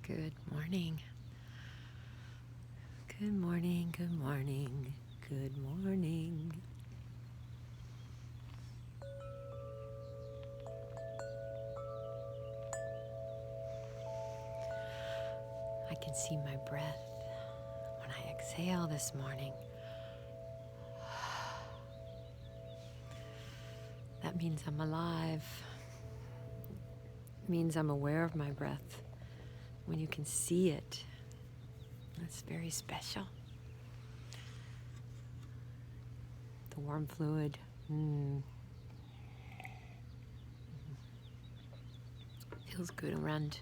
Good morning. Good morning, good morning, good morning. I can see my breath when I exhale this morning. That means I'm alive. It means I'm aware of my breath. When you can see it, that's very special. The warm fluid. Feels good around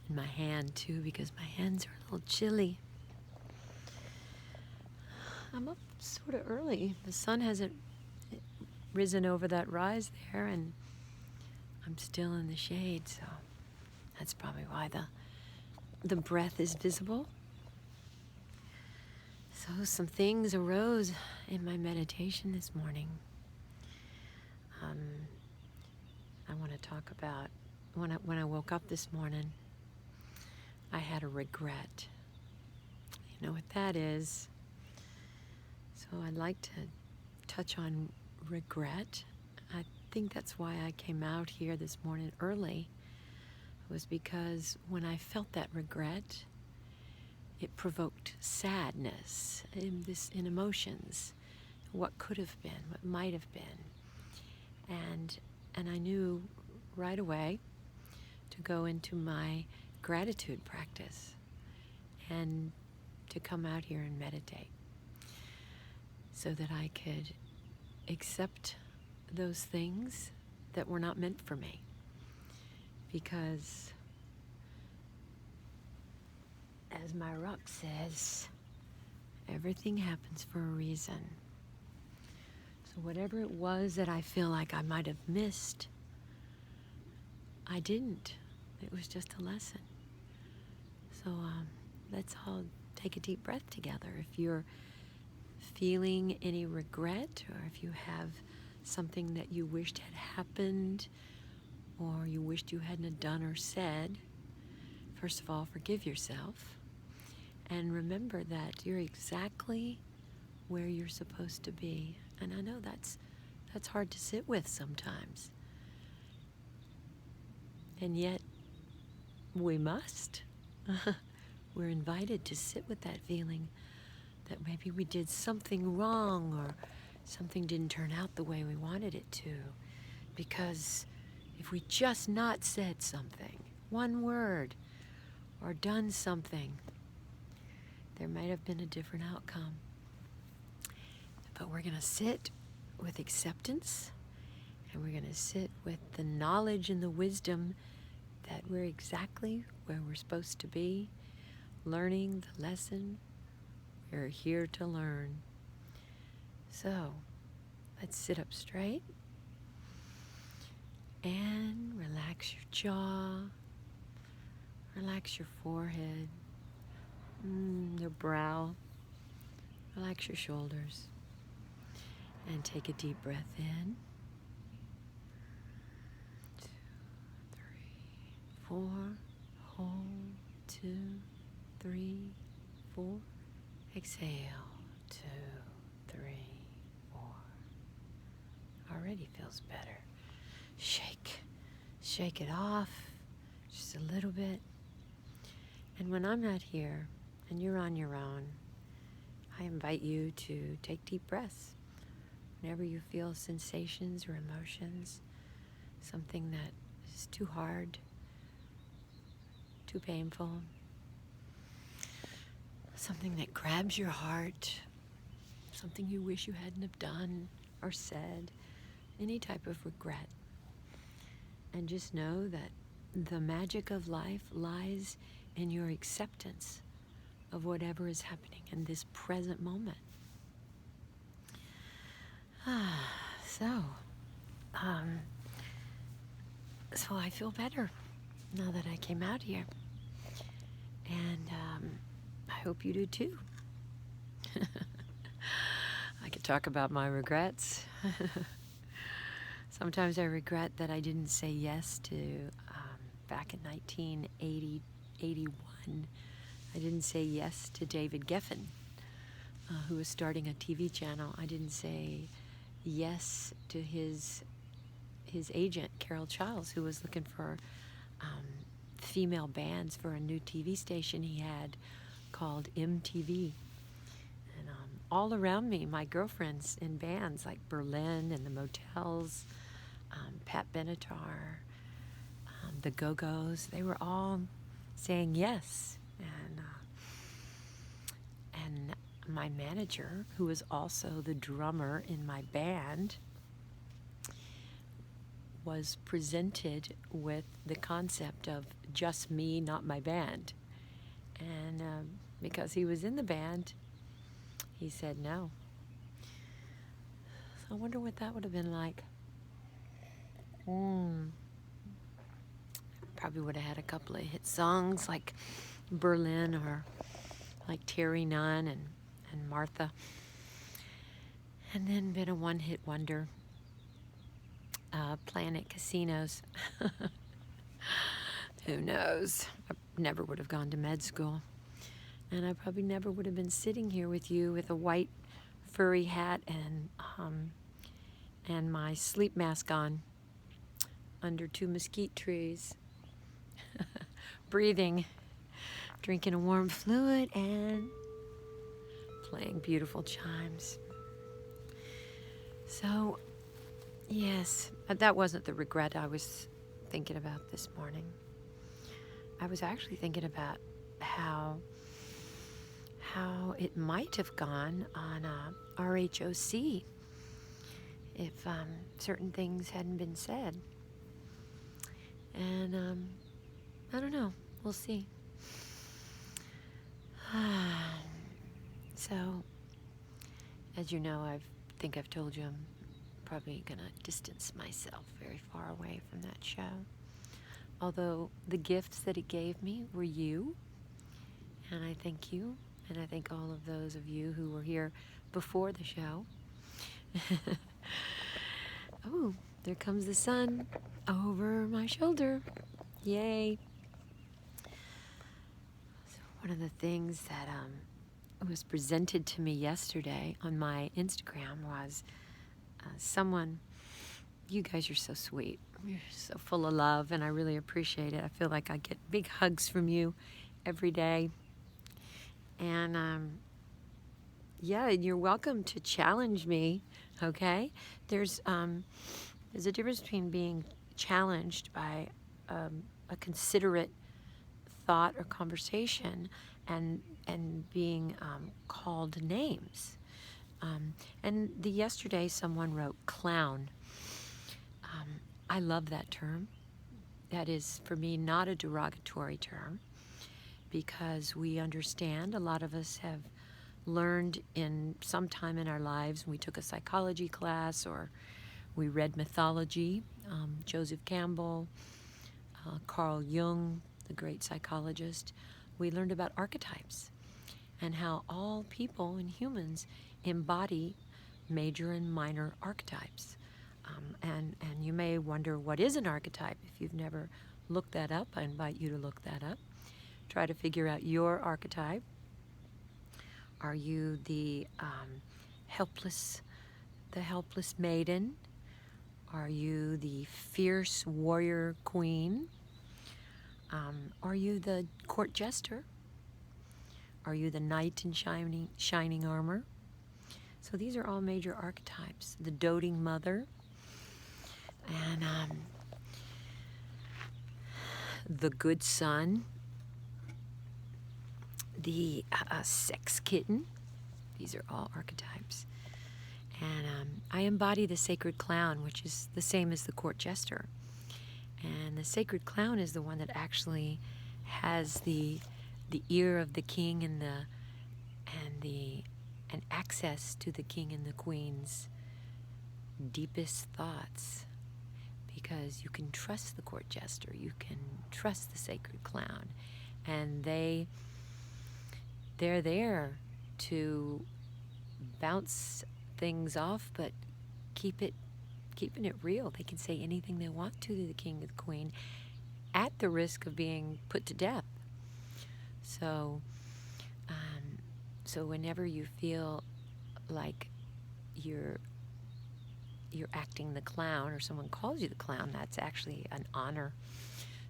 in my hand too, because my hands are a little chilly. I'm up sort of early. The sun hasn't risen over that rise there, and I'm still in the shade, so that's probably why the breath is visible. So some things arose in my meditation this morning. I want to talk about when I woke up this morning, I had a regret. You know what that is? So I'd like to touch on regret. I think that's why I came out here this morning early, was because when I felt that regret, it provoked sadness in emotions, what could have been, what might have been. And I knew right away to go into my gratitude practice and to come out here and meditate so that I could accept those things that were not meant for me. Because as my rock says, everything happens for a reason. So whatever it was that I feel like I might have missed, I didn't. It was just a lesson. So let's all take a deep breath together. If you're feeling any regret, or if you have something that you wished had happened, or you wished you hadn't have done or said, first of all, forgive yourself. And remember that you're exactly where you're supposed to be. And I know that's hard to sit with sometimes. And yet, we must. We're invited to sit with that feeling that maybe we did something wrong, or something didn't turn out the way we wanted it to. Because if we just not said something, one word, or done something, there might have been a different outcome. But we're going to sit with acceptance, and we're going to sit with the knowledge and the wisdom that we're exactly where we're supposed to be, learning the lesson we're here to learn. So let's sit up straight and relax your jaw, relax your forehead, your brow, relax your shoulders, and take a deep breath in. 2, 3, 4, hold, 2, 3, 4, exhale, 2, 3, 4. Already feels better. Shake it off just a little bit. And when I'm not here and you're on your own, I invite you to take deep breaths. Whenever you feel sensations or emotions, something that is too hard, too painful, something that grabs your heart, something you wish you hadn't have done or said, any type of regret. And just know that the magic of life lies in your acceptance of whatever is happening in this present moment. So I feel better now that I came out here. And I hope you do too. I could talk about my regrets. Sometimes I regret that I didn't say yes to, back in 1988, 1981. I didn't say yes to David Geffen, who was starting a TV channel. I didn't say yes to his agent, Carol Childs, who was looking for female bands for a new TV station he had called MTV. And all around me, my girlfriends in bands like Berlin and the Motels, Pat Benatar, the Go-Go's, they were all saying yes. And my manager, who was also the drummer in my band, was presented with the concept of just me, not my band. And because he was in the band, he said no. So I wonder what that would have been like. Probably would have had a couple of hit songs like Berlin or like Terry Nunn and Martha. And then been a one-hit wonder. Planet Casinos. Who knows? I never would have gone to med school. And I probably never would have been sitting here with you with a white furry hat and my sleep mask on under 2 mesquite trees, breathing, drinking a warm fluid, and playing beautiful chimes. So, yes, that wasn't the regret I was thinking about this morning. I was actually thinking about how it might have gone on RHOC if certain things hadn't been said. And I don't know. We'll see. So, as you know, I think I've told you I'm probably going to distance myself very far away from that show. Although the gifts that it gave me were you, and I thank you, and I thank all of those of you who were here before the show. Oh, there comes the sun over my shoulder. Yay. So one of the things that was presented to me yesterday on my Instagram was someone, you guys are so sweet. You're so full of love, and I really appreciate it. I feel like I get big hugs from you every day. And yeah, you're welcome to challenge me, okay? There's a difference between being challenged by a considerate thought or conversation and being called names. And yesterday someone wrote clown. I love that term. That is, for me, not a derogatory term, because we understand, a lot of us have learned in some time in our lives, we took a psychology class or we read mythology, Joseph Campbell, Carl Jung, the great psychologist. We learned about archetypes and how all people and humans embody major and minor archetypes. And you may wonder, what is an archetype? If you've never looked that up, I invite you to look that up. Try to figure out your archetype. Are you the helpless maiden? Are you the fierce warrior queen? Are you the court jester? Are you the knight in shining armor? So these are all major archetypes. The doting mother, and the good son, the sex kitten. These are all archetypes. And I embody the sacred clown, which is the same as the court jester. And the sacred clown is the one that actually has the ear of the king and access to the king and the queen's deepest thoughts, because you can trust the court jester, you can trust the sacred clown, and they're there to bounce things off, but keeping it real. They can say anything they want to the king or the queen at the risk of being put to death. So, so whenever you feel like you're acting the clown, or someone calls you the clown, that's actually an honor.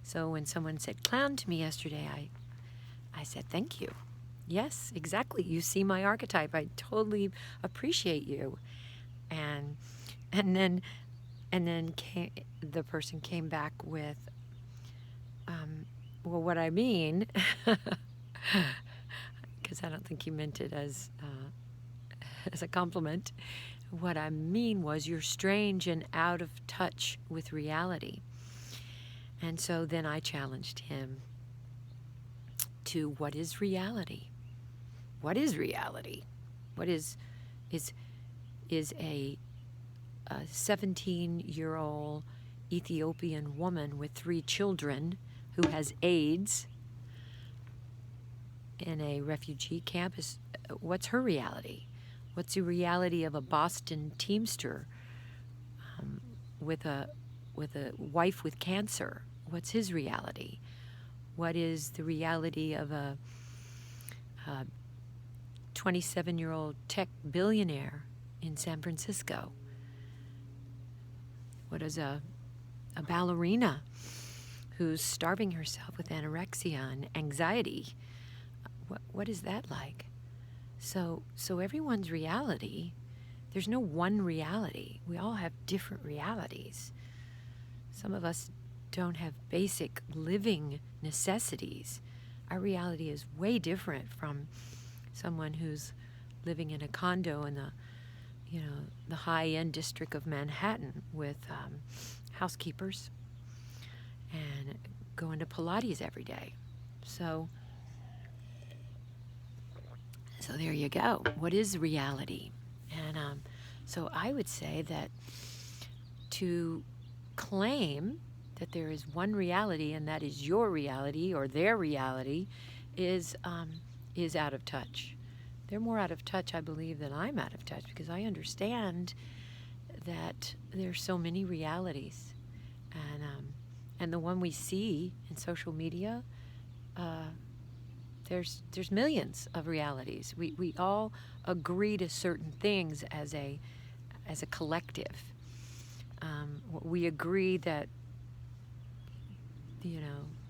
So when someone said clown to me yesterday, I said, thank you. Yes, exactly. You see my archetype. I totally appreciate you. And then the person came back with, well, what I mean, because I don't think he meant it as a compliment. What I mean was, you're strange and out of touch with reality. And so then I challenged him to, what is reality? What is reality? What is a 17-year-old Ethiopian woman with 3 children who has AIDS in a refugee camp? What's her reality? What's the reality of a Boston Teamster with a wife with cancer? What's his reality? What is the reality of a 27-year-old tech billionaire in San Francisco? What is a ballerina who's starving herself with anorexia and anxiety? What is that like? So everyone's reality, there's no one reality. We all have different realities. Some of us don't have basic living necessities. Our reality is way different from someone who's living in a condo in the high-end district of Manhattan with housekeepers and going to Pilates every day. So there you go. What is reality? And so I would say that to claim that there is one reality, and that is your reality or their reality, is out of touch. They're more out of touch, I believe, than I'm out of touch, because I understand that there's so many realities, and the one we see in social media, there's millions of realities. We all agree to certain things as a collective. We agree that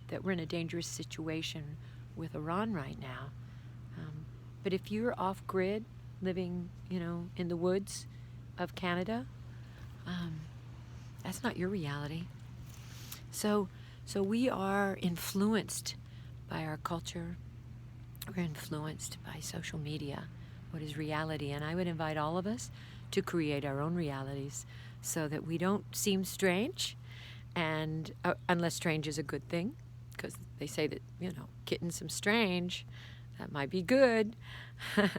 that we're in a dangerous situation with Iran right now. But if you're off grid, living in the woods of Canada, that's not your reality. So we are influenced by our culture. We're influenced by social media. What is reality? And I would invite all of us to create our own realities so that we don't seem strange, and unless strange is a good thing, because they say that, getting some strange, that might be good.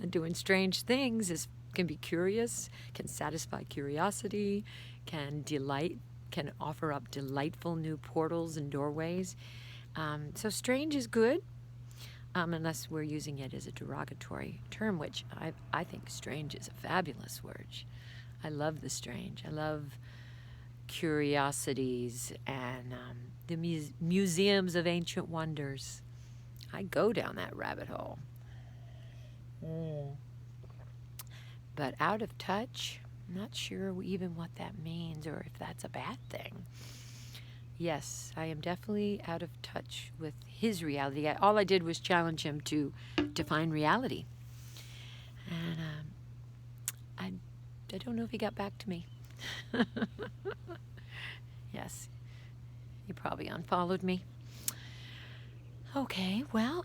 Doing strange things can be curious, can satisfy curiosity, can offer up delightful new portals and doorways. So strange is good, unless we're using it as a derogatory term, which I think strange is a fabulous word. I love the strange. I love curiosities and the museums of ancient wonders. I go down that rabbit hole. But out of touch, I'm not sure even what that means or if that's a bad thing. Yes, I am definitely out of touch with his reality. All I did was challenge him to define reality. And I don't know if he got back to me. Yes, he probably unfollowed me. Okay, well,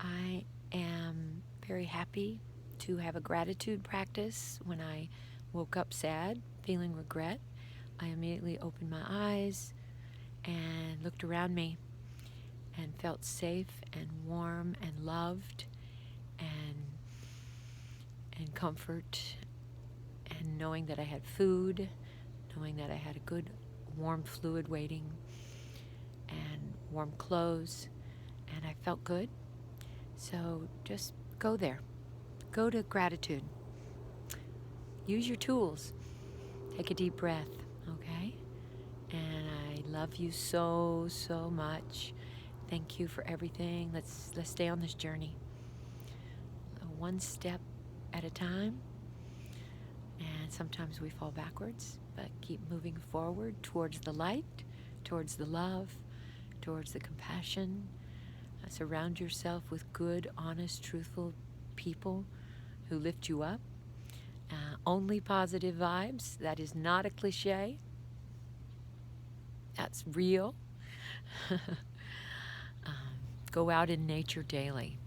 I am very happy to have a gratitude practice. When I woke up sad, feeling regret, I immediately opened my eyes and looked around me and felt safe and warm and loved and comfort, and knowing that I had food, knowing that I had a good warm fluid waiting and warm clothes, and I felt good. So just go there. Go to gratitude. Use your tools. Take a deep breath, okay? And I love you so, so much. Thank you for everything. Let's stay on this journey, one step at a time. And sometimes we fall backwards, but keep moving forward towards the light, towards the love, towards the compassion. Surround yourself with good, honest, truthful people who lift you up. Only positive vibes. That is not a cliche. That's real. Go out in nature daily.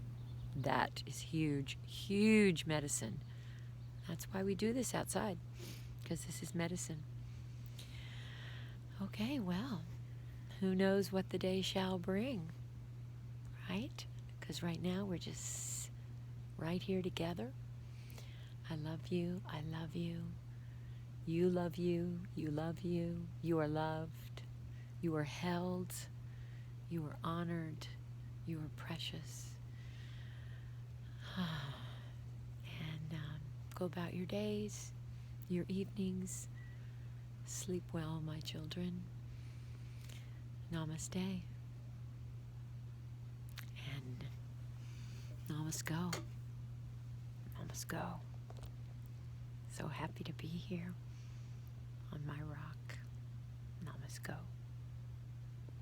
That is huge, huge medicine. That's why we do this outside, because this is medicine. Okay, well, who knows what the day shall bring, right? Because right now we're just right here together. I love you. I love you. You love you. You love you. You are loved. You are held. You are honored. You are precious. And go about your days, your evenings. Sleep well, my children. Namaste. And namasko. Namasko. So happy to be here on my rock. Namasko.